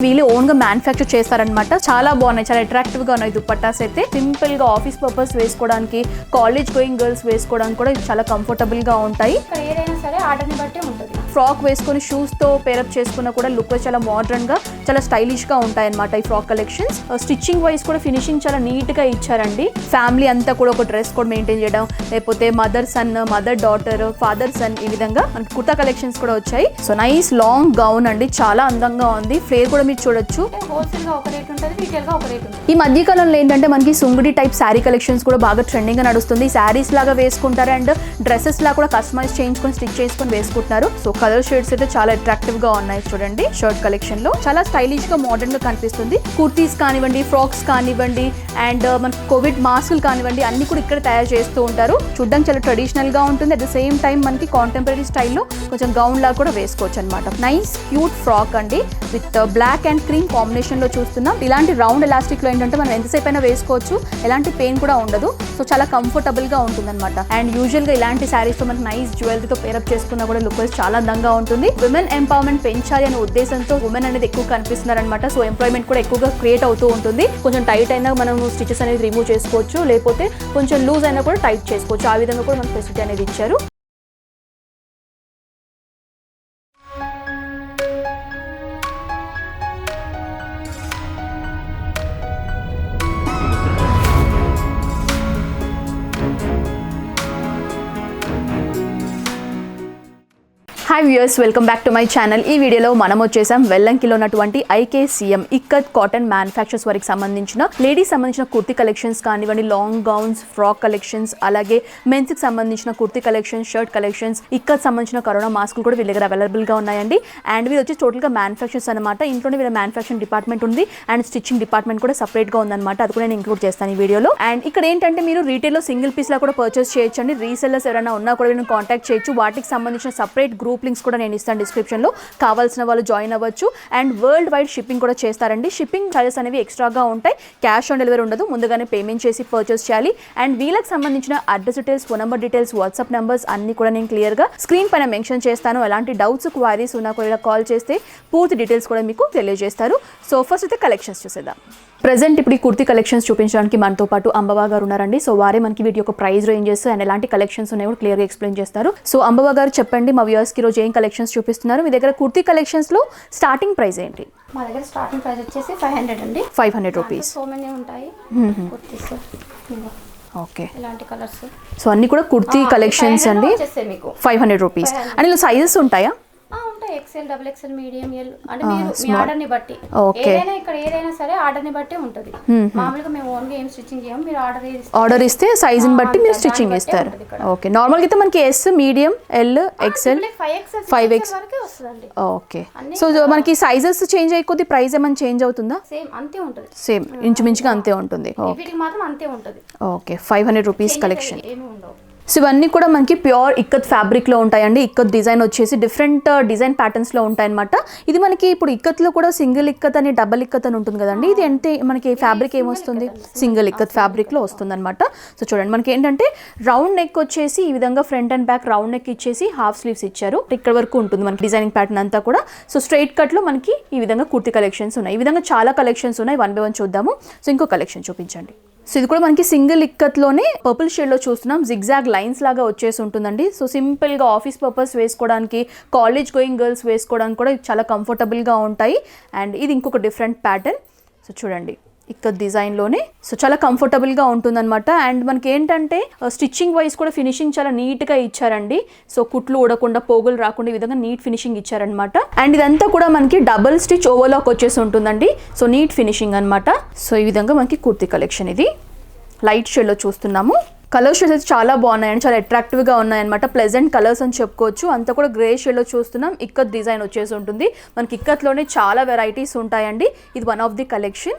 వీళ్ళు ఓన్ గా మ్యానుఫ్యాక్చర్ చేస్తారనమాట. చాలా బాగున్నాయి, చాలా అట్రాక్టివ్ గా ఉన్నాయి దుపట్టాస్ అయితే. సింపుల్ గా ఆఫీస్ పర్పస్ వేసుకోవడానికి, కాలేజ్ గోయింగ్ గర్ల్స్ వేసుకోవడానికి కూడా చాలా కంఫర్టబుల్ గా ఉంటాయి. ఏదైనా సరే ఆర్డర్ ని బట్టి ఉంటుంది. ఫ్రాక్ వేసుకొని షూస్ తో పేరప్ చేసుకున్నా కూడా లుక్ చాలా మోడర్న్ గా, చాలా స్టైలిష్ గా ఉంటాయి అనమాట ఈ ఫ్రాక్ కలెక్షన్స్. స్టిచ్చింగ్ వైజ్ కూడా ఫినిషింగ్ చాలా నీట్ గా ఇచ్చారండి. ఫ్యామిలీ అంతా కూడా ఒక డ్రెస్ కోడ్ మెయింటైన్ చేయడం, లేకపోతే mother sun, mother daughter, father son, ఈ విధంగా మనకి కుర్తా కలెక్షన్స్ కూడా వచ్చాయి. సో నైస్ లాంగ్ గౌన్ అండి, చాలా అందంగా ఉంది. ఫ్లేర్ కూడా మీరు చూడొచ్చు. హోల్సేల్ గా ఒక రేట్ ఉంటుంది, రీటైల్ గా ఒక రేట్ ఉంటుంది. ఈ మధ్య కాలంలో ఏంటంటే మనకి సుంగుడి టైప్ శారీ కలెక్షన్స్ కూడా బాగా ట్రెండింగ్ గా నడుస్తుంది. శారీస్ లాగా వేసుకుంటారు అండ్ డ్రెస్సెస్ లా కూడా కస్టమైజ్ చేయించుకొని స్టిచ్ చేసుకొని వేసుకుంటున్నారు. సో కలర్ షేడ్స్ అయితే చాలా అట్రాక్టివ్ గా ఉన్నాయి. చూడండి, షర్ట్ కలెక్షన్ లో చాలా స్టైలిష్ గా మోడర్న్ గా కనిపిస్తుంది. కుర్తీస్ కానివ్వండి, ఫ్రాక్స్ కానివ్వండి, అండ్ మనకి కోవిడ్ మాస్కులు కానివ్వండి, అన్ని కూడా ఇక్కడ తయారు చేస్తూ ఉంటారు. చూడడానికి చాలా ట్రెడిషనల్ గా ఉంటుంది. అట్ ద సేమ్ టైం మనకి కాంటెంపరీ స్టైల్లో కొంచెం గౌన్ లాగా కూడా వేసుకోవచ్చు అనమాట. నైస్ క్యూట్ ఫ్రాక్ అండి, with black and cream combination లో చూస్తున్నాం. ఇలాంటి రౌండ్ ఎలాస్టిక్ లో ఏంటంటే మనం ఎంతసేపు అయినా వేసుకోవచ్చు, ఎలాంటి పెయిన్ కూడా ఉండదు. సో చాలా కంఫర్టబుల్ గా ఉంటుంది అనమాట. అండ్ యూజువల్ గా ఇలాంటి శారీస్ తో మనకి నైస్ జ్యువెలరీతో పేరప్ చేసుకున్నా కూడా లుక్ చాలా అందంగా ఉంటుంది. విమెన్ ఎంపవర్మెంట్ పెంచాలి అనే ఉద్దేశంతో ఉమెన్ అనేది ఎక్కువ కనిపిస్తున్నారు అనమాట. సో ఎంప్లాయ్మెంట్ కూడా ఎక్కువగా క్రియేట్ అవుతూ ఉంటుంది. కొంచెం టైట్ అయినా మనం స్టిచెస్ అనేది రిమూవ్ చేసుకోవచ్చు, లేకపోతే కొంచెం లూజ్ అయినా కూడా టైట్ చేసుకోవచ్చు. ఆ విధంగా కూడా మనకు ఫెసిలిటీ అనేది ఇచ్చారు. Hi viewers, welcome back to my channel. ఈ వీడియోలో మనం వచ్చేసాం వెల్లంకిలో ఉన్నటువంటి ఐకేసీఎం ఇక్కత్ కాటన్ మ్యానుఫ్యాక్చర్స్ వారికి సంబంధించిన లేడీస్ సంబంధించిన కుర్తీ కలెక్షన్స్ కానివ్వండి, లాంగ్ గౌన్స్, ఫ్రాక్ కలెక్షన్స్, అలాగే మెన్స్ కి సంబంధించిన kurti collections, shirt collections, ikat సంబంధించిన కరోనా మాస్కులు కూడా వీళ్ళ దగ్గర అవైలబుల్ గా ఉన్నాయండి. అండ్ వీళ్ళు వచ్చి టోటల్ గా మ్యానుఫ్యాక్చర్స్ అనమాట. ఇంట్లోనే వీళ్ళ మ్యానుఫ్యాక్చరింగ్ డిపార్ట్మెంట్ ఉంది అండ్ స్టిచ్చింగ్ డిపార్ట్మెంట్ కూడా సపరేట్ గా ఉందన్నమాట. అది కూడా నేను ఇంక్లూడ్ చేస్తాను ఈ వీడియోలో. అండ్ ఇక్కడ ఏంటంటే మీరు రీటైల్ లో సింగిల్ పీస్ లా కూడా పర్చేస్ చేయొచ్చండి. రీసెల్లర్స్ ఎవరైనా ఉన్నా కూడా నేను కాంటాక్ట్ చేయొచ్చు. వాటికి సంబంధించిన సపరేట్ గ్రూప్ లింక్స్ కూడా నేను ఇస్తాను డిస్క్రిప్షన్ లో, కావాల్సిన వాళ్ళు జాయిన్ అవ్వచ్చు. అండ్ వరల్డ్ వైడ్ షిప్పింగ్ కూడా చేస్తారండి. షిప్పింగ్ చార్జెస్ అనేవి ఎక్స్ట్రాగా ఉంటాయి. క్యాష్ ఆన్ డెలివరీ ఉండదు, ముందుగానే పేమెంట్ చేసి పర్చేస్ చేయాలి. అండ్ వీళ్ళకి సంబంధించిన address details, phone number details, WhatsApp numbers అన్ని కూడా నేను క్లియర్ గా స్క్రీన్ పైన మెన్షన్ చేస్తాను. ఎలాంటి డౌట్స్, క్వైరీస్ ఉన్నా కూడా కాల్ చేస్తే పూర్తి డీటెయిల్స్ కూడా మీకు తెలియజేస్తారు. సో ఫస్ట్ అయితే కలెక్షన్స్ చూసేద్దాం. ప్రెజెంట్ ఇప్పుడు ఈ కుర్తీ కలెక్షన్స్ చూపించడానికి మనతో పాటు అంబవ గారు ఉన్నారండి. సో వారే మనకి వీటి యొక్క ప్రైస్ రేంజెస్ అండ్ ఎలాంటి కలెక్షన్స్ ఉన్నాయో కూడా క్లియర్ గా ఎక్స్ప్లెయిన్ చేస్తారు. సో అంబవ గారు చెప్పండి, మా వ్యూవర్స్ కి రోజు ఏం కలెక్షన్స్ చూపిస్తున్నారు? మీ దగ్గర కుర్తీ కలెక్షన్స్ లో స్టార్టింగ్ ప్రైస్ ఏంటి? మా దగ్గర స్టార్టింగ్ ప్రైస్ వచ్చేసి 500 అండి. 500 రూపీస్. సో మెనీ ఉంటాయి కుర్తీస్. ఓకే, ఇలాంటి కలర్స్. సో అన్ని కూడా కుర్తీ కలెక్షన్స్ అండి. 500 రూపీస్. అండ్ ఇలా సైజెస్ ఉంటాయా? ఉంటాయి, XL, double XL, medium, L. అంటే మీరు మీ ఆర్డర్ ని బట్టి ఏదైనా ఇక్కడ ఏదైనా సరే ఆర్డర్ ని బట్టి ఉంటుంది. మామూలుగా మేము ఓన్ గా ఏం స్టిచ్చింగ్ చేయం. మీరు ఆర్డర్ ఇస్తే సైజ్ ని బట్టి మీరు స్టిచ్చింగ్ ఇస్తారు. ఓకే, నార్మల్ గా అయితే మనకి yes, medium, L, XL, 5X వరకే వస్తుందండి. ఓకే, సో మనకి సైజెస్ చేంజ్ అయ్యే ప్రైస్ ఏమైనా చేంజ్ అవుతుందా? సేమ్ అంతే ఉంటుంది. సేమ్ ఇంచుమించుగా అంతే ఉంటుంది. వీటికి మాత్రం అంతే ఉంటుంది. Okay, 500 rupees collection. ఏమీ ఉండవు. సో ఇవన్నీ కూడా మనకి ప్యూర్ ఇక్కత్ ఫ్యాబ్రిక్లో ఉంటాయండి. ఇక్కత్ డిజైన్ వచ్చేసి డిఫరెంట్ డిజైన్ ప్యాటర్న్స్లో ఉంటాయన్నమాట. ఇది మనకి ఇప్పుడు ఇక్కత్లో కూడా సింగిల్ ఇక్కత్ అని, డబల్ ఇక్కత్ అని ఉంటుంది కదండి. ఇది అంటే మనకి ఫ్యాబ్రిక్ ఏమొస్తుంది? సింగిల్ ఇక్కత్ ఫ్యాబ్రిక్లో వస్తుంది అనమాట. సో చూడండి, మనకి ఏంటంటే రౌండ్ నెక్ వచ్చేసి ఈ విధంగా front and back round neck ఇచ్చేసి హాఫ్ స్లీవ్స్ ఇచ్చారు. ఇక్కడ వరకు ఉంటుంది మనకి డిజైనింగ్ ప్యాటర్న్ అంతా కూడా. సో స్ట్రైట్ కట్లో మనకి ఈ విధంగా కుర్తీ కలెక్షన్స్ ఉన్నాయి. ఈ విధంగా చాలా కలెక్షన్స్ ఉన్నాయి. 1 by 1 చూద్దాము. సో ఇంకో కలెక్షన్ చూపించండి. సో ఇది కూడా మనకి సింగిల్ ఇక్కత్లోనే పర్పుల్ షేడ్లో చూస్తున్నాం. జిగ్జాగ్ లైన్స్ లాగా వచ్చేసి ఉంటుందండి. సో సింపుల్గా ఆఫీస్ పర్పస్ వేసుకోవడానికి, కాలేజ్ గోయింగ్ గర్ల్స్ వేసుకోవడానికి కూడా చాలా కంఫర్టబుల్గా ఉంటాయి. అండ్ ఇది ఇంకొక డిఫరెంట్ ప్యాటర్న్. సో చూడండి, ఇక్కత్ డిజైన్లోనే. సో చాలా కంఫర్టబుల్గా ఉంటుందన్నమాట. అండ్ మనకి ఏంటంటే స్టిచ్చింగ్ వైజ్ కూడా ఫినిషింగ్ చాలా నీట్గా ఇచ్చారండి. సో కుట్లు ఊడకుండా, పోగులు రాకుండా ఈ విధంగా నీట్ ఫినిషింగ్ ఇచ్చారనమాట. అండ్ ఇదంతా కూడా మనకి డబుల్ స్టిచ్ ఓవర్లాక్ వచ్చేసి ఉంటుందండి. సో నీట్ ఫినిషింగ్ అనమాట. సో ఈ విధంగా మనకి కుర్తీ కలెక్షన్ ఇది లైట్ షేడ్లో చూస్తున్నాము. కలర్ షేడ్స్ అయితే చాలా బాగున్నాయండి, చాలా అట్రాక్టివ్గా ఉన్నాయన్నమాట. ప్లెజెంట్ కలర్స్ అని చెప్పుకోవచ్చు. అంతా కూడా గ్రే షేడ్లో చూస్తున్నాం. ఇక్కత్ డిజైన్ వచ్చేసి ఉంటుంది. మనకి ఇక్కత్లోనే చాలా వెరైటీస్ ఉంటాయండి. ఇది one of the collection.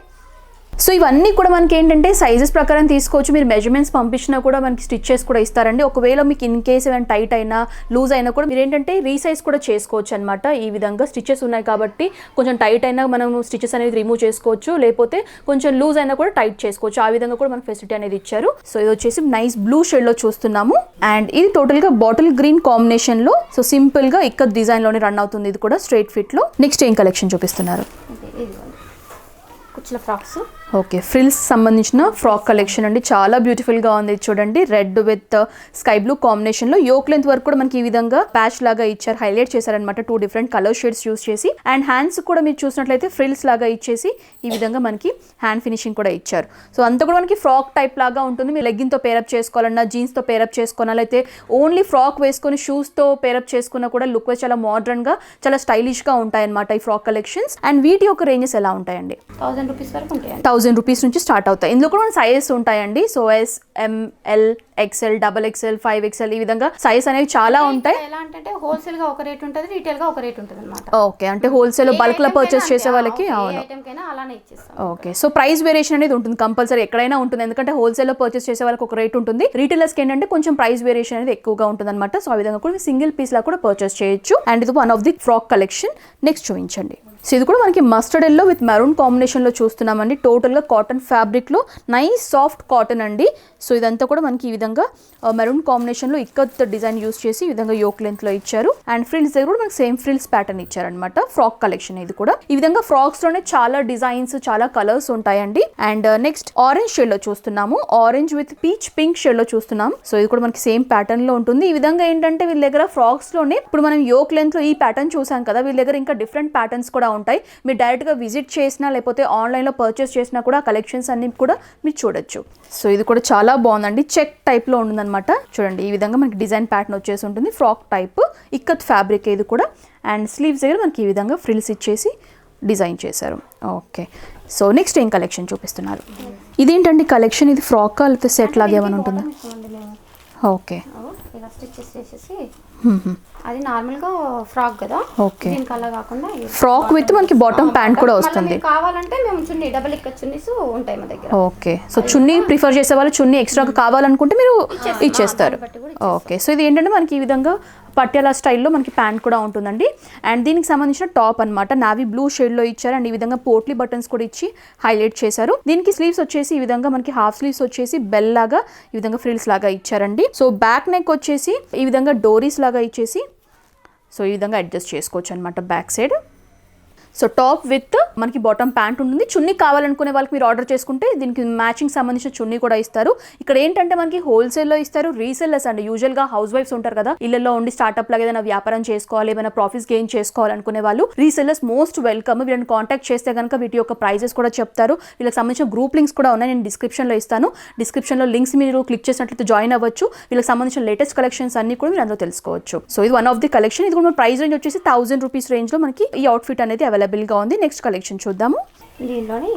So ఇవన్నీ కూడా మనకి ఏంటంటే సైజెస్ ప్రకారం తీసుకోవచ్చు. మీరు మెజర్మెంట్స్ పంపించినా కూడా మనకి స్టిచెస్ కూడా ఇస్తారండి. ఒకవేళ మీకు ఇన్ కేస్ ఏమైనా టైట్ అయినా, లూజ్ అయినా కూడా మీరు ఏంటంటే రీసైజ్ కూడా చేసుకోవచ్చు అనమాట. ఈ విధంగా స్టిచెస్ ఉన్నాయి కాబట్టి కొంచెం టైట్ అయినా మనం స్టిచెస్ అనేది రిమూవ్ చేసుకోవచ్చు, లేకపోతే కొంచెం లూజ్ అయినా కూడా టైట్ చేసుకోవచ్చు. ఆ విధంగా కూడా మనకి ఫెసిలిటీ అనేది ఇచ్చారు. సో ఇది వచ్చేసి నైస్ బ్లూ షేడ్లో చూస్తున్నాము. అండ్ ఇది టోటల్గా బాటిల్ గ్రీన్ కాంబినేషన్లో. సో సింపుల్గా ఇక్కత్ డిజైన్లోనే రన్ అవుతుంది. ఇది కూడా స్ట్రైట్ ఫిట్లో. నెక్స్ట్ ఏం కలెక్షన్ చూపిస్తున్నారు? ఇదిగోండి కుచ్చుల ఫ్రాక్స్. ఓకే, ఫ్రిల్స్ సంబంధించిన ఫ్రాక్ కలెక్షన్ అండి. చాలా బ్యూటిఫుల్గా ఉంది చూడండి. రెడ్ విత్ స్కై బ్లూ కాంబినేషన్లో యోక్ లెంత్ వరకు కూడా మనకి ఈ విధంగా ప్యాచ్ లాగా ఇచ్చారు, హైలైట్ చేశారనమాట 2 డిఫరెంట్ కలర్ షేడ్స్ యూస్ చేసి. అండ్ హ్యాండ్స్ కూడా మీరు చూసినట్లయితే ఫ్రిల్స్ లాగా ఇచ్చేసి ఈ విధంగా మనకి హ్యాండ్ ఫినిషింగ్ కూడా ఇచ్చారు. సో అంతా కూడా మనకి ఫ్రాక్ టైప్ లాగా ఉంటుంది. మీరు లెగ్గిన్తో పేరప్ చేసుకోవాలన్నా, జీన్స్తో పేరప్ చేసుకోవాలన్నా, అయితే ఓన్లీ ఫ్రాక్ వేసుకొని షూస్తో పేరప్ చేసుకున్నా కూడా లుక్ వైజ్ చాలా మోడర్న్గా, చాలా స్టైలిష్గా ఉంటాయన్నమాట ఈ ఫ్రాక్ కలెక్షన్స్. అండ్ వీటి యొక్క రేంజెస్ ఎలా ఉంటాయండి? 1000 రూపీస్ వరకు ఉంటాయండి. 1000 రూపీస్ నుంచి స్టార్ట్ అవుతాయి. ఇందులో కూడా సైజెస్ ఉంటాయండి. సో ఎస్, ఎం, ఎల్, XL, XXL, 5XL ఈ విధంగా సైజ్ అనేవి చాలా ఉంటాయి. ఎలా అంటే హోల్సేల్ గా ఒక రేట్ ఉంటుంది, రీటైల్ గా ఒక రేట్ ఉంటుంది అన్నమాట. ఓకే, అంటే హోల్సేల్ బల్క్ లో పర్చేస్ చేసే వాళ్ళకి అవును. అలానే ఇచ్చేస్తాం. ఓకే, సో ప్రైస్ వేరియేషన్ అనేది ఉంటుంది కంపల్సరీ, ఎక్కడైనా ఉంటుంది. ఎందుకంటే హోల్సేల్ లో పర్చేస్ చేసే వాళ్ళకి ఒక రేట్ ఉంటుంది, రీటైలర్స్ కి ఏంటంటే కొంచెం ప్రైస్ వేరియేషన్ అనేది ఎక్కువగా ఉంటుంది అనమాట. సో ఆ విధంగా కూడా సింగిల్ పీస్ లా కూడా పర్చేస్ చేయొచ్చు. అండ్ ఇది one of the frock collection. Next చూపించండి. సో ఇది కూడా మనకి మస్టర్డ్ ఎల్లో విత్ మెరూన్ కాంబినేషన్లో చూస్తున్నామండి. టోటల్గా కాటన్ ఫ్యాబ్రిక్లో నైస్ సాఫ్ట్ కాటన్ అండి. సో ఇదంతా కూడా మనకి ఈ విధంగా మెరూన్ కాంబినేషన్లో ఇక్కత్ డిజైన్ యూస్ చేసి ఈ విధంగా యోక్ లెంత్లో ఇచ్చారు. అండ్ ఫ్రిల్స్ దగ్గర కూడా మనకి సేమ్ ఫ్రిల్స్ ప్యాటర్న్ ఇచ్చారనమాట. ఫ్రాక్ కలెక్షన్ ఇది కూడా. ఈ విధంగా ఫ్రాక్స్లోనే చాలా డిజైన్స్, చాలా కలర్స్ ఉంటాయండి. అండ్ నెక్స్ట్ ఆరెంజ్ షేడ్లో చూస్తున్నాము. ఆరెంజ్ విత్ పీచ్ పింక్ షేడ్లో చూస్తున్నాం. సో ఇది కూడా మనకి సేమ్ ప్యాటర్న్లో ఉంటుంది. ఈ విధంగా ఏంటంటే వీళ్ళ దగ్గర ఫ్రాక్స్లోనే ఇప్పుడు మనం యోక్ లెంత్లో ఈ ప్యాటర్న్ చూసాం కదా, వీళ్ళ దగ్గర ఇంకా డిఫరెంట్ ప్యాటర్న్స్ కూడా ఉంటాయి. మీరు డైరెక్ట్గా విజిట్ చేసినా లేకపోతే ఆన్లైన్లో పర్చేస్ చేసినా కూడా కలెక్షన్స్ అన్ని కూడా మీరు చూడొచ్చు. సో ఇది కూడా చాలా బాగుందండి. చెక్ టైప్లో ఉంటుందన్నమాట. చూడండి ఈ విధంగా మనకి డిజైన్ ప్యాటర్న్ వచ్చేసి ఉంటుంది. ఫ్రాక్ టైప్ ఇక్కత్ ఫ్యాబ్రిక్ ఇది కూడా. అండ్ స్లీవ్స్ దగ్గర మనకి ఈ విధంగా ఫ్రిల్స్ ఇచ్చేసి డిజైన్ చేశారు. ఓకే, సో నెక్స్ట్ ఏం కలెక్షన్ చూపిస్తున్నారు? ఇదేంటండి కలెక్షన్? ఇది ఫ్రాక్ లేకపోతే సెట్ లాగా ఏమైనా ఉంటుందా? ఓకే, స్టిచెస్ చేసేసి అది నార్మల్ గా ఫ్రాక్ కదా. ఓకే, దీనికి అలా కాకుండా ఫ్రాక్ విత్ మనకి బాటమ్ ప్యాంట్ కూడా వస్తుంది. కావాలంటే మేము చున్నీ డబుల్ ఇక్కత్ చున్నీస్ ఉంటాయి మా దగ్గర. ఓకే, సో చున్నీ ప్రిఫర్ చేసే వాళ్ళు చున్నీ ఎక్స్ట్రాగా కావాలనుకుంటే మీరు ఇచ్చేస్తారు. ఓకే, సో ఇది ఏంటంటే మనకి ఈ విధంగా పట్యాల స్టైల్లో మనకి ప్యాంట్ కూడా ఉంటుందండి. అండ్ దీనికి సంబంధించిన టాప్ అనమాట నావీ బ్లూ షేడ్లో ఇచ్చారు. అండ్ ఈ విధంగా పోట్లీ బటన్స్ కూడా ఇచ్చి హైలైట్ చేశారు. దీనికి స్లీవ్స్ వచ్చేసి ఈ విధంగా మనకి హాఫ్ స్లీవ్స్ వచ్చేసి బెల్ లాగా ఈ విధంగా ఫ్రిల్స్ లాగా ఇచ్చారండి. సో బ్యాక్ నెక్ వచ్చేసి ఈ విధంగా డోరీస్ లాగా ఇచ్చేసి సో ఈ విధంగా అడ్జస్ట్ చేసుకోవచ్చు అనమాట back side. So top with మనకి బాటమ్ ప్యాంట్ ఉంటుంది. చున్నీ కావాలనుకునే వాళ్ళకి మీరు ఆర్డర్ చేసుకుంటే దీనికి మ్యాచింగ్ సంబంధించిన చున్నీ కూడా ఇస్తారు. ఇక్కడ ఏంటంటే మనకి హోల్సేల్లో ఇస్తారు. రీసెల్లర్స్ అండి, యూజువల్గా హౌస్ వైఫ్స్ ఉంటారు కదా, ఇళ్లలో ఉండి స్టార్ట్అప్ లాగా ఏదైనా వ్యాపారం చేసుకోవాలి, ఏమైనా ప్రాఫిట్స్ గెయిన్ చేసుకోవాలనుకునే వాళ్ళు రీసెల్లర్స్ మోస్ట్ వెల్కమ్. వీళ్ళని కాంటాక్ట్ చేస్తే కనుక వీటి యొక్క ప్రైజెస్ కూడా చెప్తారు. వీళ్ళకి సంబంధించిన గ్రూప్ లింక్స్ కూడా ఉన్నాయి, నేను డిస్క్రిప్షన్లో ఇస్తాను. డిస్క్రిప్షన్లో లింక్స్ మీరు క్లిక్ చేసినట్లయితే జాయిన్ అవ్వచ్చు. వీళ్ళకి సంబంధించిన లేటెస్ట్ కలెక్షన్స్ అన్ని కూడా మీరు అందులో తెలుసుకోవచ్చు. సో ఇది వన్ ఆఫ్ ది కలెక్షన్. ఇది కూడా ప్రైస్ రేంజ్ వచ్చేసి 1000 రూపీస్ రేంజ్లో మనకి ఈ అవుట్ఫిట్ అనేది అవైలబుల్గా ఉంది. నెక్స్ట్ కలెక్షన్ చూద్దాము. దీనిలోనే